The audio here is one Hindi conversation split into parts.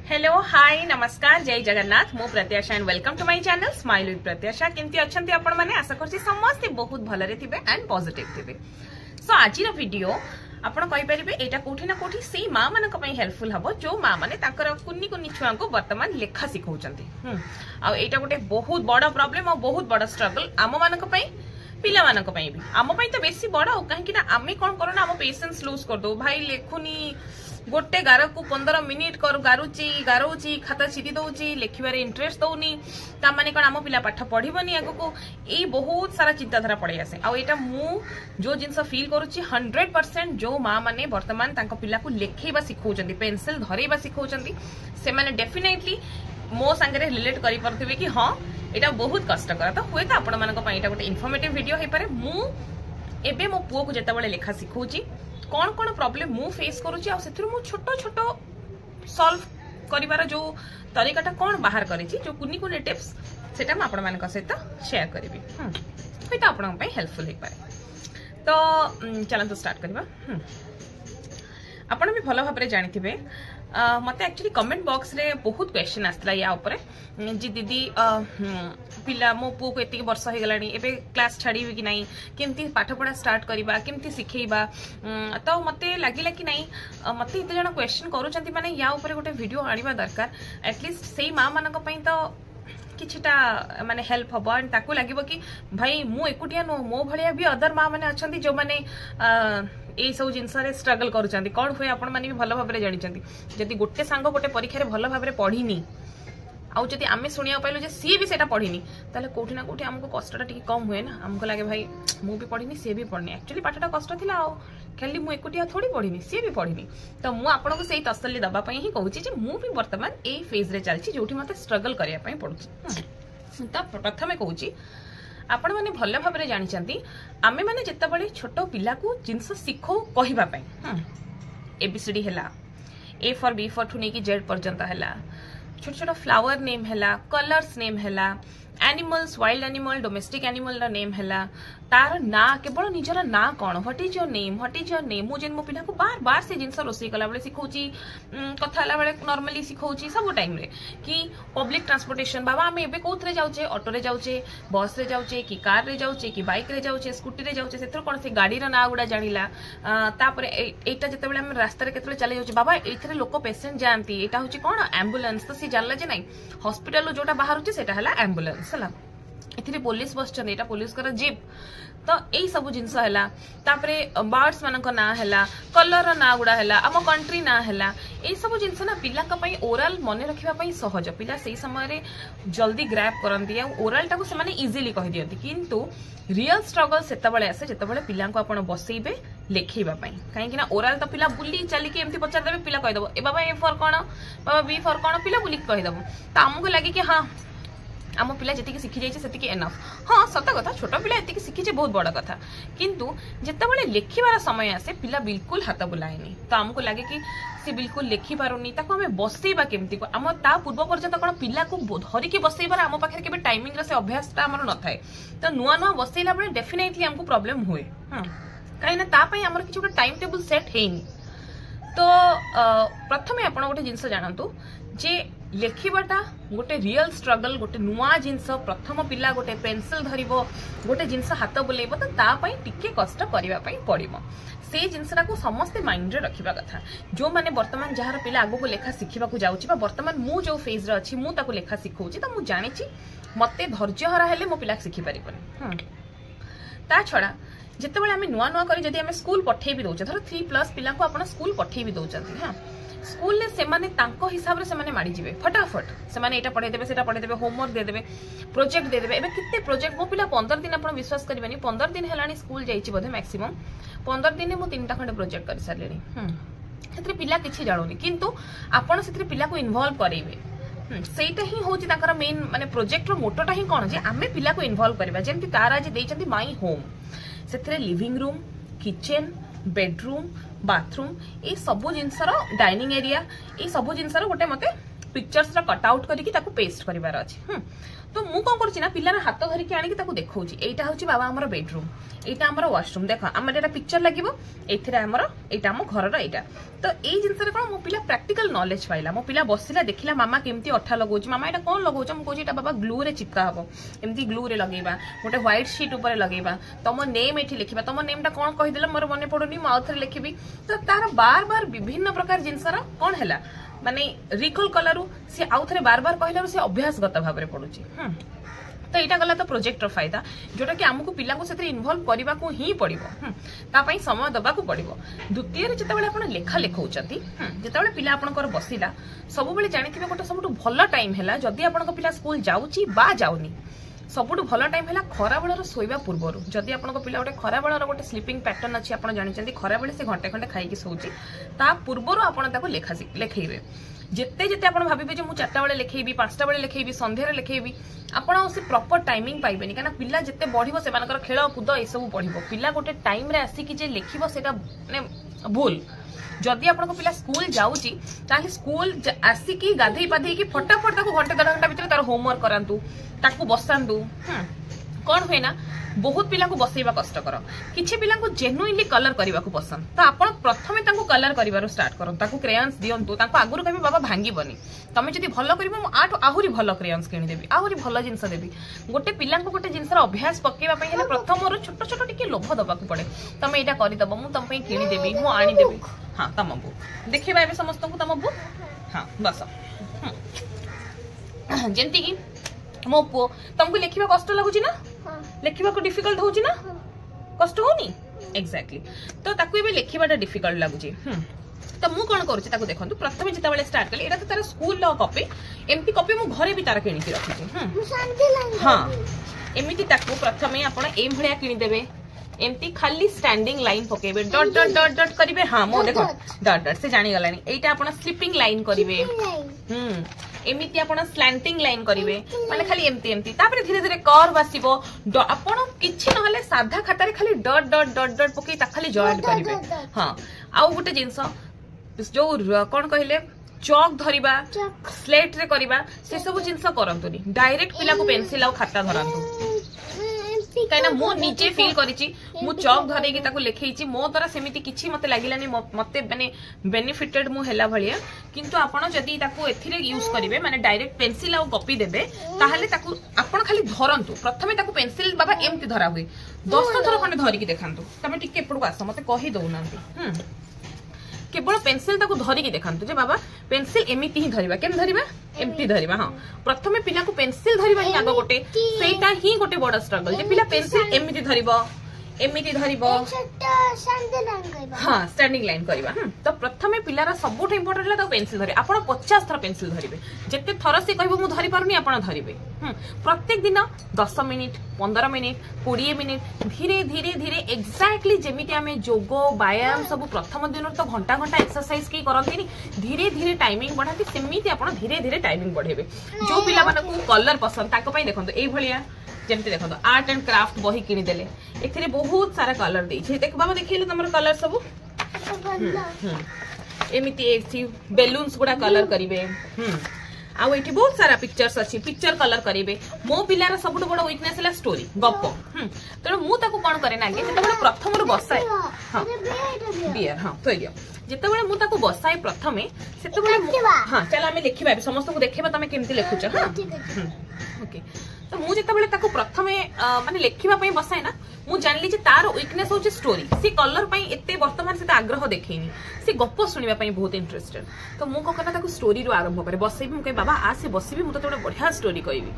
हेलो हाय नमस्कार जय जगन्नाथ मु Pratyasha and welcome to my channel smile with Pratyasha. केमती अच्छंती आपण माने आशा करछि समस्त बहुत भलरे थिबे एंड पॉजिटिव थिबे। सो आज रो वीडियो आपण कहि परिबे एटा कोठी ना कोठी सेही मां मानक पई हेल्पफुल हबो जो मां माने ताकर कुन्नी कुन्नी छुआ को वर्तमान लेखा सिखौचंती। आ एटा गोटे बहुत बड़ा प्रॉब्लम और बहुत बड़ा स्ट्रगल आम मानक पई पिला मानक पई भी आम पई तो बेसी बड़ा काहे कि ना आमे कोन करो ना आम पेशेंस लूज कर दो भाई लेखुनी गोटे गार को 15 मिनिट कर गारोची खाता चिरी दौची लेखिबारे इंटरेस्ट दौनी ता माने कोन आम पिला पाठ पढ़िबनी आगो को ए बहुत सारा चिंताधारा पड़े आसे आ एटा मु जो जिंस फील करूची 100% जो मां माने वर्तमान तांको पिला को लेखैबा सिखौचंती पेंसिल धरैबा सिखौचंती से माने डेफिनेटली मो संगे रिलेट करि परथिबे कि हां एटा बहुत कष्टकर तो हुए तो आपण मानक पई एटा गोटे इन्फॉर्मेटिव वीडियो हे पारे। मु एबे मो पुओ को जता बेले लेखा सिखौची कौन कौन प्रॉब्लम मु फेस करूची आ सेथुर मु छोटो छोटो सॉल्व करिवार जो तरीकाटा कौन बाहर करिची जो कुनी कुनी टिप्स सेटा म आपण मानक सहित शेयर करबी होय तो आपण पई हेल्पफुल हे पारे। तो चलन तो स्टार्ट करबा। आपण भी भलो भाबरे जानिथिबे मते एक्चुअली कमेंट बॉक्स रे बहुत क्वेश्चन आस्ला या ऊपर जी दीदी पिला मो पु को एति वर्ष हो गलानी एबे क्लास छाड़ीबे कि नाही केमती पाठ पढ़ा स्टार्ट करिबा केमती सिखेइबा तो मते लागिला कि नाही मते इते जण क्वेश्चन करूचंती माने या ऊपर गोटे वीडियो आनिबा दरकार एटलीस्ट सेही मां मानक पई तो किछटा माने हेल्प हबो एंड ताको लागिबो कि भाई मु एकुटिया नो मो भलिया भी अदर मां माने अछंती जो माने ए सब जिनस रे स्ट्रगल करूचंती कोन होय आपण माने भी भलो भाबरे जानिचंती जदी गोटे सांग गोटे परीक्षा रे भलो भाबरे पढिनी आउ जदी आमे सुनिया पाइलो जे सी भी सेटा पढिनी ताले कोठी ना कोठी हमको कष्टटा टिके कम होय ना हमको लागे भाई मु भी पढिनी से भी पढनी एक्चुअली पाठटा कष्ट थिला आ खाली मु एकुटिया थोड़ी पढिनी से भी पढिनी तो मु आपण को सेही तसल्ली दबा पई ही कहूची जे मु भी वर्तमान ए फेज रे चलची जोठी मते स्ट्रगल करिया पई पडुची। तो प्रथमे कहूची आपण माने भलो भाबरे जानिचंती आमे माने जत्ता बळे छोटो पिला को जिंस सिखो कहिबा पई एबीसीडी हैला ए फॉर बी फॉर ठुनी की जेड पर्यंत हैला छोट छोट फ्लावर नेम हैला कलर्स नेम हैला animals wild animal domestic animal रा नेम हैला तार ना केवल निजर ना कौन व्हाट इज योर नेम मु जेन मो पिला को बार बार से जिंस रोसई कला बेले सिखौची कथा हला बेले नॉर्मली सिखौची सब टाइम रे कि पब्लिक ट्रांसपोर्टेशन बाबा हम एबे कोथरे जाउचे ऑटो रे जाउचे बस रे जाउचे कि कार रे जाउचे कि बाइक रे जाउचे स्कूटी रे जाउचे सेथर कोन से गाड़ी रा ना गुडा जानिला तापरे एटा जते बेले हम रास्ता रे केतले चले जाउचे बाबा एथरे लोक पेशेंट जानती एटा होची कोन एम्बुलेंस तो सी जानला जे नाही हॉस्पिटल जोटा बाहर होची सेटा हला एम्बुलेंस हला एथिरे पुलिस बसचन एटा पुलिस कर जीप तो यही सब जिनस हैला तापरे बर्ड्स मानक ना हैला कलर ना गुडा हैला आम कंट्री ना हैला ए सब जिनस ना पिला का पई ओरल मने रखिबा पई सहज पिला सेही समय रे जल्दी ग्रैब करंती आ ओरल टाको से माने इजीली कहि दियंती किंतु रियल स्ट्रगल सेता बळे आसे जेता बळे पिला को आपण बसैबे लेखैबा पई काहे कि ना ओरल तो पिला बुली चली के एमती पचार देबे पिला कहि दबो ए बाबा ए फॉर कोन बाबा बी फॉर कोन पिला बुली कहि दबो त हमको लागे कि हां आम पिला जी शिखी जाइए से एनफ हाँ सत कथा छोट पिला ये शिखीचे बहुत बड़ कथा किंतु जितेबाला लिखार समय आसे पिला बिल्कुल हाथ बुलाएनी तो आमको लगे कि सी बिल्कुल लिखि पारुनी ताको हमें बसैबा केमती आम ता पूर्व पर्यंत कौन पिला को धरिकी बसैबार आम पाखे केबे टाइमिंग से अभ्यास आमर न थाए तो नुआ नुआ बसैला बेले डेफिनेटली हमको प्रॉब्लम हुए कहीं तापाई आमर किछि गोटे टाइम टेबल सेट हेनी। तो प्रथमे आपण गोटे जिनस जानतु जे लेखिबाटा गोटे रियल स्ट्रगल गोटे नुआ जिनस प्रथम पिला गोटे पेंसिल धरिबो गोटे जिनस हाथ बुलेइबो तो ता पई टिके कष्ट करिबा पई पड़िबो से जिनसरा को समस्त माइंड रे रखिबा कथा जो माने वर्तमान जहार पिला आगो को लेखा सिखिबा को जाउची बा वर्तमान मु जो फेज रे अछि मु ताको लेखा सिखौची तो मु जानिची मते धैर्य हरा हेले मो पिला सिखि परिबनी ता छडा जिते बेले आमे नुआ नुआ करी जदी आमे स्कूल पठेई भी दउछ धर 3+ पिला को आपण स्कूल पठेई भी दउचंती हां स्कूल ले से माने तांको हिसाब रे से माने माडी जिवे फटाफट से माने एटा पढे देबे सेटा पढे देबे होमवर्क दे देबे प्रोजेक्ट दे देबे एबे कितने प्रोजेक्ट मो पिला 15 दिन आपण विश्वास करबेनी 15 दिन हेलानी स्कूल जाईची बोधे मैक्सिमम 15 दिन मो 3टा खंडे प्रोजेक्ट कर सारलेनी सेतरे पिला किछि जाणोनी किंतु आपण सेतरे पिला को इन्वॉल्व करेबे सेटा ही होची ताकर मेन माने प्रोजेक्ट रो मोटोटा ही कोन जे आमे पिला को इन्वॉल्व करबा जेमति तारा जे देचंती माई होम सेतरे living room kitchen bedroom bathroom ये सब जिनसर डाइनिंग एरिया ये सब जिनसर गोटे मते पिक्चर्स कट आउट करके पेस्ट करिवार अछि। तो मु कौन करछि ना पिलार हाथ धरिकी आनिकी ताकू देखौछि एटा होछि बाबा हमर बेडरूम एटा हमर वाशरूम देख हमर एटा पिक्चर लागिवो एथिरा हमर एटा हम घरर एटा। तो एई जिंस रे कोन मो पिला प्रैक्टिकल नॉलेज पाइला मो पिला बसिला देखिला मामा केमती अठा लगौछि मामा एटा कोन लगौछ हम कहछि एटा बाबा ग्लू रे चिपका हबो एमती ग्लू रे लगेबा गोटे व्हाइट शीट ऊपर लगेबा तम नेम एठी लिखिबा तम नेमटा कोन कहि देला मोर मने पडुनी मु आउथरे लिखिबी। तो तार बार बार विभिन्न प्रकार जिंसर कोन हैला माने रिकॉल कलरु से आउथरे बार बार कहलारु से अभ्यासगत भाव में पडुची। तो यहाँ गला तो प्रोजेक्टर फायदा जोटा कि आमको पिला को से इनवॉल्व करने को ही पड़ो तापाई समय दबा को पड़ो। द्वितीय जितेबाला आप लेखा लिखौंती जितेबाला पिला आपंकर बसिला सब बेले जानी गोटे सब भल टाइम है जदि आप पिला स्कूल जाऊँगी बा जाऊनी सबुठ भल टाइम है खरा बेलर शोवा पूर्व जदि आप पिला गोटे खरा बेलर गोटे स्लीपिंग पैटर्न अच्छी आप जानते खरा बेले से घंटे खंडे खाई शोची ता पूर्वर आप लेखेबे जिते जिते आप भावे जो मुझे 4टा बेले लिखेबी 5टा बेले लिखेबी संध्यारे लिखेबी आपड़ से प्रॉपर टाइमिंग पाइबेनी कहीं पिला जिते बढ़ो से खेल कूद ये सब बढ़ो पिला गोटे टाइम रे आसिकी जे लिखिबो सेटा माने भूल। जदि आपन पिला स्कूल जाउची ताले स्कूल आसिकी गाधई पाधई की फटाफट ताको घंटे 1.5 घंटा भीतर तार होमवर्क करांतु ताको बसांतु कौन हुए ना बहुत पिला को बसैबा कष्टकर किछि पिला को जेन्युइनली कलर करबा को पसंद तो आपण प्रथमे ताको कलर करिवारो स्टार्ट करो ताको क्रेयन्स दियंतु ताको आगुरु कहबे बाबा भांगीबनी तमे जदि भलो करबो मु आठ आहुरी भलो क्रेयन्स किनि देबी आहुरी भलो जिंस देबी। गोटे पिला को गोटे जिंसर अभ्यास पकेबा पई हेले प्रथम रो छोट छोट टिके लोभ दबा को पड़े तमे एटा करि दबो मु तम पई किनि देबी मु आनी देबी। हां तम बुक देखिबा एबे समस्त को तम बुक हां बस जेंति की मो पो तुमको लिखिबा कष्ट लागुची ना लिखिबा को डिफिकल्ट होची ना कष्ट होनी एग्जैक्टली तो ताकू एबे लिखिबाटा डिफिकल्ट लागुची। तो मु कोन करूची ताकू देखंतु प्रथमे जिता बेले स्टार्ट कली एटा तो तार स्कूल लो कॉपी एमपी कॉपी मु घरे भी तार किनि के रखिची हां एमिति ताकू प्रथमे आपण एम भलिया किनि देबे एमती खाली स्टैंडिंग लाइन पकेबे डॉट डॉट डॉट डॉट करिवे हां मो देखो डॉट डॉट से जानि गलानी एटा आपण स्लीपिंग लाइन करिवे एमिति आपण स्लैंटिंग लाइन करिवे माने खाली एमती एमती तापर धीरे धीरे कर्व आसीबो आपण किछि नहले साधा खाता रे खाली डॉट डॉट डॉट डॉट पके ता खाली जॉइंट करिवे। हां आउ गुटे जिंस जो कोन कहिले चॉक धरिबा स्लेट रे करिबा से सब जिंस करंतुनी डायरेक्ट पिला को पेंसिल आ खाता धरंतु कहीं मो निजे फील करिछि मु चॉक धरे की ताको लिखेछि मो द्वारा सेमिति किछि मते लागिलानी मते माने बेनिफिटेड मु हैला भलिया किंतु आपण जदी ताको एथिरे यूज करिवे माने डायरेक्ट पेंसिल आ कॉपी देबे ताहले ताको आपण खाली धरंतु प्रथमे ताको पेंसिल बाबा एमति धरा हुए 10 थर खंडे धरि की देखंतु तमे टिके एपडको आस मते कहि दउनांती केवल पेंसिल ताको धरि की देखंतु जे बाबा पेंसिल एमिति ही धरिबा केम धरिबा एमती धरिबा। हां प्रथमे पिला को पेंसिल धरिबा ही आगो गोटे सेटा ही गोटे बड़ स्ट्रगल जे पिला पेंसिल एमिति धरिबो हाँ स्टैंडिंग लाइन करवा। तो प्रथमे पिलार सबुठ इम्पोर्टेंट है पेंसिल धरे आप 50 थर पेंसिल धरिबे जेते थर से कहबो मु धरि पारुनी आपण धरिबे प्रत्येक दिन 10 मिनिट 15 मिनिट 20 मिनिट धीरे धीरे धीरे एक्जाक्टली जेमिति आमे जोग व्यायाम सब प्रथम दिन तो घंटा घंटा एक्सरसाइज की करंती धीरे धीरे टाइमिंग बढ़ाती सेमिति आपण धीरे धीरे टाइमिंग बढ़ेबे। जो पिला मानकु कलर पसंद ताको पई देखंतु एई भलिया जमती देखो आर्ट एंड क्राफ्ट बही किनी देले एथिरे बहुत सारा कलर देछि देख बाबा देखिले तमर कलर सब एमिति एथि बेलून्स गुडा कलर करिवे आ एठी बहुत सारा पिक्चर्स अछि पिक्चर कलर करिवे। मो पिलार सबुठ बड़ वीकनेस हला स्टोरी गप तण मु ताको कोन करे ना जेते बड़ प्रथम रु बसाए हां बियर हां तो दियो जेते बड़ मु ताको बसाए प्रथमे सेते बड़ हां चल हमें लिखिबा समस्त को देखिबा तमे केमति लिखुछ हां ओके। तो मु जेते बळे ताको प्रथमे माने लेखिबा पई बसाय ना मु जानली जे तार वीकनेस होची स्टोरी सी कलर पई एते वर्तमान से आग्रह देखैनी सी गप्प सुनिबा पई बहुत इंटरेस्टेड। तो मु कोकना ताको स्टोरी रो आरंभ करे बसैबी मु कहि बाबा आ से बसिबी मु तो गोटे बढ़िया स्टोरी कहबी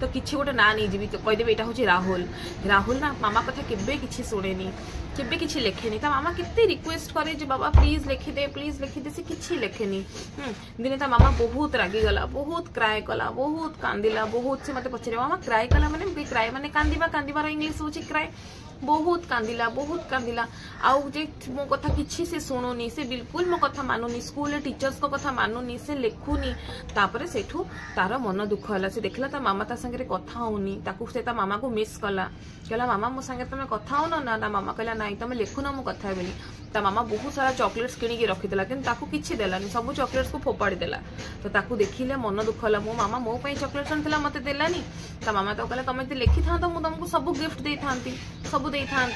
तो किछि गोटे ना नै जीबी तो कहि देबे एटा होची राहुल राहुल ना मामा कथा केबे किछि सुनेनी केबे किछि लेखेनी ता मामा किते रिक्वेस्ट करे जे बाबा प्लीज लिखि दे से किछि लेखेनी दिने ता मामा बहुत रागी गला बहुत क्राई कला बहुत कांदिला बहुत से मते पछरे मामा क्राई कला माने क्राई माने कांदिबा रो इंग्लिश होची क्राई बहुत कांदिला आउ जे मो कथा किछि से सुनुनी से बिल्कुल मो कथा मानुनी स्कूल टीचर्स को कथा मानुनी से लेखुनी तापरे सेठू तार मन दुख हला से देखला ता मामा ता संगे कथा होनी ताकू से ता मामा को मिस कला कहला मामा मो संगे तमे कथा हो ना मामा कहला नाही तमे लेखु ना मो कथा हेबेनी ता मामा बहुत सारा चॉकलेट्स किणी रखीला कि किसी देलानी सब चॉकलेट्स को फोपाड़ी देला तो देखिले मन दुख है मो मामा मो चॉकलेट्स आनी मत देलानी ता मामा तो कहला तुम लिखि था तो तुमको सब गिफ्ट दे था सब दे था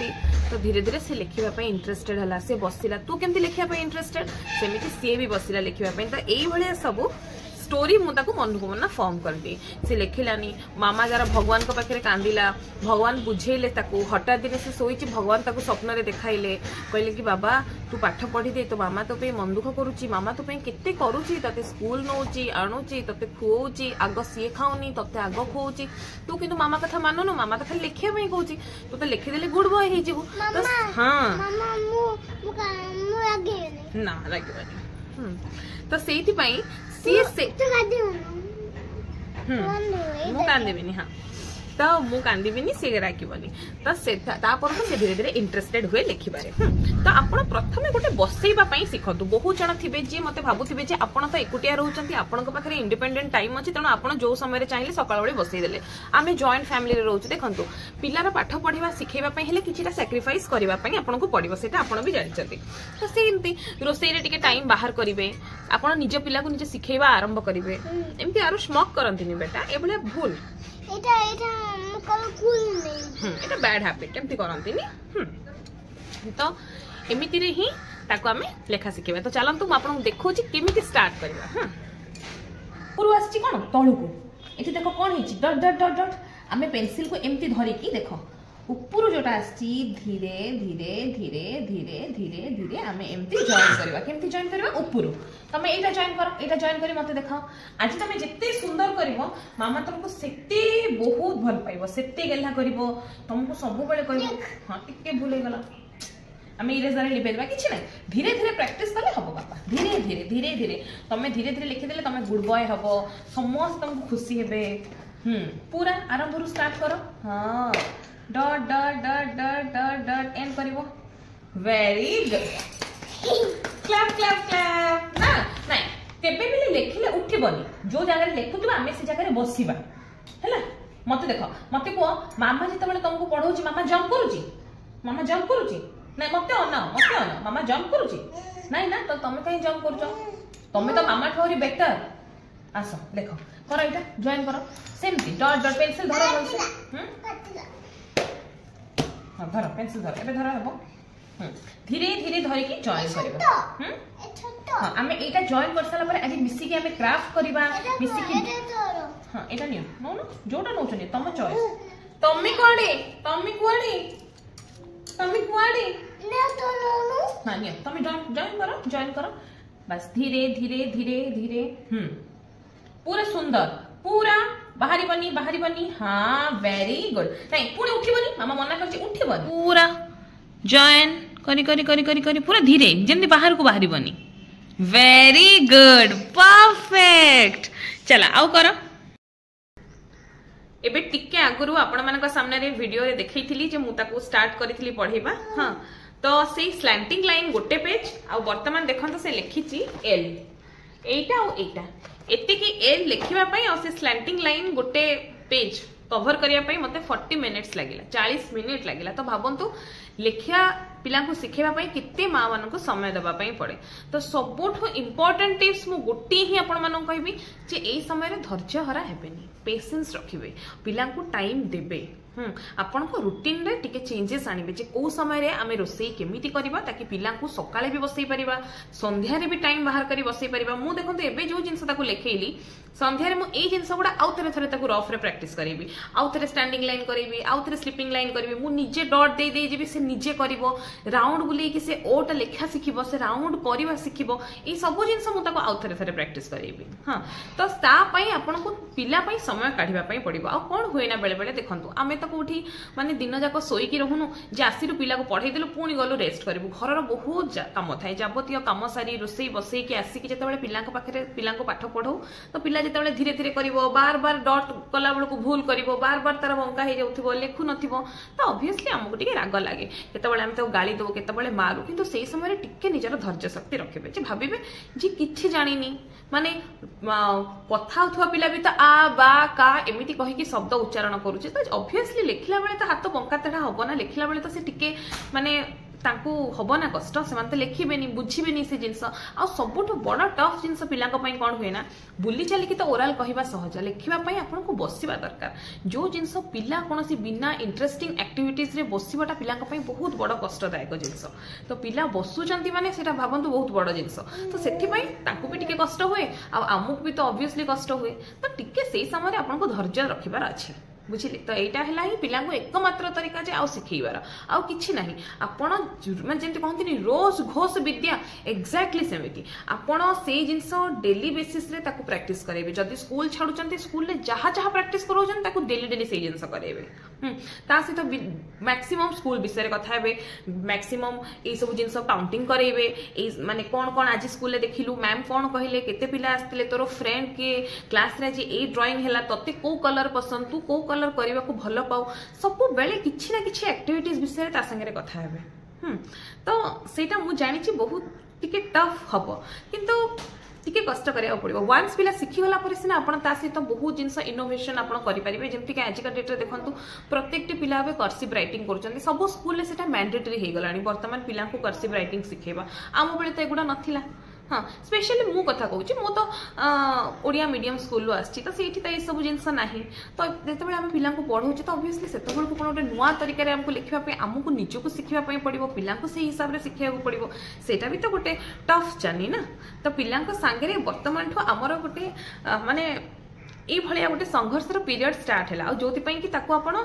तो धीरे धीरे से लिखा इंटरेस्टेड है सी बसला तू केमती लिखा इंटरेस्टेड सेमती सी भी बसला लिखा तो ये सब स्टोरी मुझे मन को मन फॉर्म कर दी से लिखिलानी मामा जरा भगवान को पाखे कांदिला भगवान बुझेले हठात दिन से शोची भगवान ताको स्वप्न रे देखाइले कहले कि बाबा तू पाठ पढ़ी दे तो मामा तो पे मन दुख करुची मामा तो पे केते करुची तते स्कूल नौची आणुची तते खुओची आग सी खाऊनी तते आग खुओची तू किंतु मामा कथा मानुनु मामा तो खाली लिखिया पे कहूची तू तो लिखि देले गुड बॉय हे जीवु तो हां मामा मु लागे ना लागे तो सेति पई सी से मु कांदेबिनी हाँ तो मु कांदेबिनी सी राखिबनी तो से धीरे धीरे इंटरेस्टेड हुए लिखिबारे तो आपण प्रथमे गोटे बसैबा पई सिखंतु बहुत जण थिबे जे मते भाबुथिबे जे आपण तो एकुटिया रहउचंती आपण को पाखरे इंडिपेंडेंट टाइम अछि तणो आपण जो समय रे चाहिले सकाळ बळे बसै देले आमे जॉइंट फैमिली रे रहउछु देखंतु पिलार पाठ पढिबा सिखैबा पई हेले किछिटा सैक्रिफाइस करबा पई आपण को पडिबो सेटा आपण भी जानिचंती तो सेमती रोसई रे टिके टाइम बाहर करिवे आपण निज पिला को निजे सिखैबा आरंभ करिवे एमती आरो स्मोक करंतिनी बेटा एबले भूल एटा कूल नहीं एटा बैड हैबिट एमती करंतिनी तो एमिति रे ही ताको आमे लेखा सिखेबा तो चलंतु म आपन देखौची केमिति स्टार्ट करबा पुरु आछि कोन तळु को एति देखो कोन हिची डट डट डट डट आमे पेंसिल को एमिति धरि की देखो ऊपर जोटा आछि धीरे धीरे धीरे धीरे धीरे धीरे आमे एमिति जॉइन करबा केमिति जॉइन करबा ऊपर तमे एटा जॉइन करो एटा जॉइन करी मते देखाओ आज तमे जत्ते सुंदर करबो मामा तुमको सेते बहुत भल पाइबो सेते गेला करबो तुमको सब बेले करबो हां टिके भूले गला आमे इरेजर लिबेलबा किछि नै धीरे धीरे प्रैक्टिस करले हबो बापा धीरे धीरे धीरे धीरे तमे धीरे धीरे लिखि देले तमे गुड बॉय हबो समस्त तुमको खुशी हेबे पूरा आरंभ रु स्टार्ट करो हां dot dot dot dot dot dot end करिवो very good clap clap clap ना नहीं केबे भी लेखिले उठिबनी जो जगह लेखुतबा आमे से जगह रे बसिबा हैला मते देखो मते को मामा जते बेले तुमको पढौची मामा जंप करूची नहीं मते अना मामा जंप करूची नहीं ना तो तमे कहीं जंप करूचो तमे तो मामा ठोरी बेटर आसो देखो करो एटा जॉइन करो सेमती डॉट डॉट पेंसिल धरो बोलसे हां धरो पेंसिल धरो एबे धरो हबो धीरे धीरे धरि की जॉइन करबो हां आमे एटा जॉइन कर साला पर आज मिसी के आमे क्राफ्ट करबा मिसी के हां एटा नियो नो जोटा नो चने तम चॉइस तमे कुआडे ना तो नो हां नियो तमे जॉइन करो बस धीरे धीरे धीरे धीरे पूरा सुंदर पूरा बाहरी बनी हाँ वेरी गुड नहीं पुणी उठिबनी मामा मना करछि उठिबनी पूरा जॉइन करी पूरा धीरे जेंति बाहर को बाहरी बनी वेरी गुड परफेक्ट चला आउ करो एबे टिके आगुरु आपण मानक सामने रे वीडियो रे देखैथिली जे मु ताको स्टार्ट करिथिली पढेबा हां तो से स्लैंटिंग लाइन गोटे पेज आ वर्तमान देखंतो से लिखिची एल एटा ओ एटा एते की एल लिखिबा पई और से स्लैंटिंग लाइन गोटे पेज कवर करिया पई मते 40 मिनिट्स लागिला 40 मिनिट लागिला तो भाबंतु लिखिया पिला को सिखेबा पई किते मां मानन को समय देबा पई पड़े तो सबोठो इंपोर्टेंट टिप्स मु गोटी ही आपण मानन कहबी जे एई समय रे धैर्य हरा हेबेनी पेशेंस रखिबे पिला को टाइम देबे आपण को रूटीन रे टिके चेंजेस आनिबे जे को समय रे आमे रोसई केमिति करबा ताकि पिला को सकाळे भी बसई परिबा संध्या रे भी टाइम बाहर करी बसई परिबा मु देखंतु एबे जो जिंस ताको लेखेइली संध्या रे मु ए जिंस गुडा आउ थरे थरे ताको रफ रे प्रैक्टिस करिवि आउ थरे स्टैंडिंग लाइन करिवि आउ थरे स्लीपिंग लाइन करिवि मु निजे डॉट दे दे जेबि से निजे करिवो राउंड बुली कि से ओटा लेखा सिखिबो से राउंड करबा सिखिबो ए सब जिंस मु ताको आउ थरे थरे प्रैक्टिस करिवि हां तो ता पई आपण को पिला पई समय काढिबा पई पड़िबो आ कोन होइना बेले बेले देखंतु आमे तो कोठी माने दिन जाक सोईकी रहूनु जे आसीरु पिला को पढ़ाई देलु पुणी गलु रेस्ट करिवु घरर बहुत काम थाए जाबतीय काम सारी रोसई बसई के आसी कि जतबेले पिला को पाखरे पिला को पाठ पढौ तो पिला जतबेले धीरे धीरे करिवो बार बार डॉट कला बेलू भूल करिवो बार बार तार बंका हे जाउथिबो लेखु नथिबो तो ऑब्वियसली हमको टिके राग लागे केतबेले हम तो गाली दो केतबेले मारू किंतु सेही समय रे टिके निजर धैर्य शक्ति रखिबे जे भाबिबे जे किछि जानिनी माने कथा होथवा पिला भी तो आ बा का एमिति कहि कि शब्द उच्चारण करूचे तो ऑब्वियसली लेखिला बेले तो हाथ बंका तेढा हबो ना लेखिला बेले तो से टिके माने तांकू हब ना कष्ट से तो लिखिबेनी बुझिबेनी से जिनस आ सबुठ बड़ टफ जिनस पिला कौन हुए ना बुली चलिकी तो ओराल कहवा सहज लिखापी आपको बसवा दरकार जो जिनस पिला कौन बिना इंटरेस्टिंग एक्टिविटीज रे बसवाटा पिला बहुत बड़ कष्टदायक जिनस तो पिला बसुचंती माने सेटा भावंतु बहुत बड़ जिनस तो सेथिपई तांकू भी टिके कष्ट हुए आमको भी तो ऑब्वियसली कष्ट हुए तो टिके से समय आपको धैर्य रखिबार अच्छे बुझिले तो यहाँ है ही पिला एकमात्र तरीका जे शिखेबार आउ कि ना आपण मैं जमी कहते रोज घोष विद्या एक्जाक्टली सेमती आपण से जिनस डेली बेसीस रे ताकू प्रैक्टिस करेंगे जदि स्कूल छाड़ुंट स्कूल रे जहाँ जहाँ प्रैक्टिस कराउछन डेली डेली से जिनस करेंगे ता सहित मैक्सिमम स्कूल विषय कथा हे मैक्सिमम ये सब जिनस काउंटिंग करेंगे माने कौन कौन आज स्कूल रे देखिलु मैम कौन कहले केते पिला आस्ते तोर फ्रेंड के क्लास रे आज ए ड्राइंग है तते को कलर पसंद तू को कलर करने को भल पाऊ सब बेले किछि ना किछि एक्टिविटीज विषय ता संगे कथा हेबे तो सेटा मु जानि बहुत टिके टफ हबो किंतु टिके कष्ट करिया पड़िबो वन्स पिला सिखि गला पर सिना आपण ता सहित बहुत जिनस इनोवेशन आपण करि परिबे जेमति कि आज का डेट रे देखंतु प्रत्येकटी पिला बे कर्सिव राइटिंग करचंदी सब स्कूल ले सेटा मैंडेटरी हे गलानी वर्तमान पिला को कर्सिव राइटिंग सिखेबा आम बेले तो एगुडा नथिला हाँ स्पेशली मु कथा कहूँ मु तो ओडिया मीडियम स्कूल आसी तो ये तो ये सब जिनस ना तो जिते आम पिला पढ़ाऊे तो ऑब्वियसली से गोटे नुआ तरीके आमको लिखापी आमको निजक शिखापी पड़ो पिला से हिसाब से शिखा पड़ो सेटा भी तो गोटे टफ जर्नी ना तो पिला सांगे बर्तमान ठू आमर गोटे माने ये भाया गोटे संघर्षर पीरियड स्टार्ट है जो कि आपण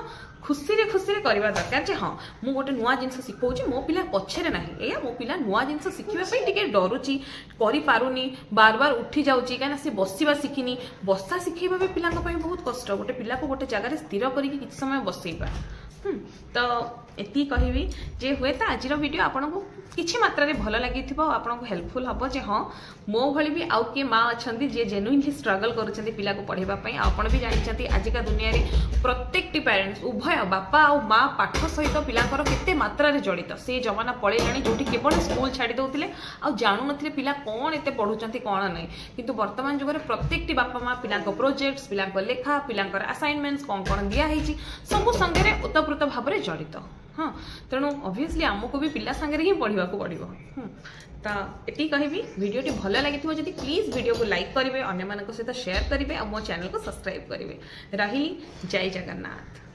खुशी रे करवा दरकार जे हाँ मु गोटे नुआ जिनस शिखाऊँ मो पिला पछरे ना या मो पिला नुआ जिनस शिखापी टिके डरुची करि पारुनी बार बार उठी जाउची कहीं से बसवा शिखिनी बसा शिखेबा भी पिला बहुत कष्ट गोटे पिला को गोटे जगह स्थिर करके किसी समय बसैबा तो एति कहबी जे हुए तो आज वीडियो आपको किछि मात्रा रे भल लगी आपको हेल्पफुल हम जे हाँ मो भली भी आउ किए माँ अच्छा जी जेन्युइनली स्ट्रगल कर पिला को पढ़ाई आपण भी जानते आजिका दुनिया रे प्रत्येकटी पेरेंट्स उभय बापा आ माँ पाठ सहित पिलांकर केते मात्रा रे जड़ित से जमाना पड़ेलानी जो केवल स्कूल छाड़ी दौले आ जानू नथिले पिला कौन एते पढ़ुचंती कौन नहीं किंतु वर्तमान जुग में प्रत्येकटी बापा माँ पिला प्रोजेक्ट्स पिला लेखा पिला असाइनमेंट्स कौन कौन दिखाई सब संगे ओतप्रोत भाव में जड़ित हाँ तेणु ऑब्वियसली आमको भी पिला सांगे ही पढ़ा पड़ो तो ये कहबी वीडियोटी भल लगी जब प्लीज वीडियो को लाइक करेंगे अन्य सहित शेयर करेंगे और मो चैनल को सब्सक्राइब करेंगे रही जय जगन्नाथ।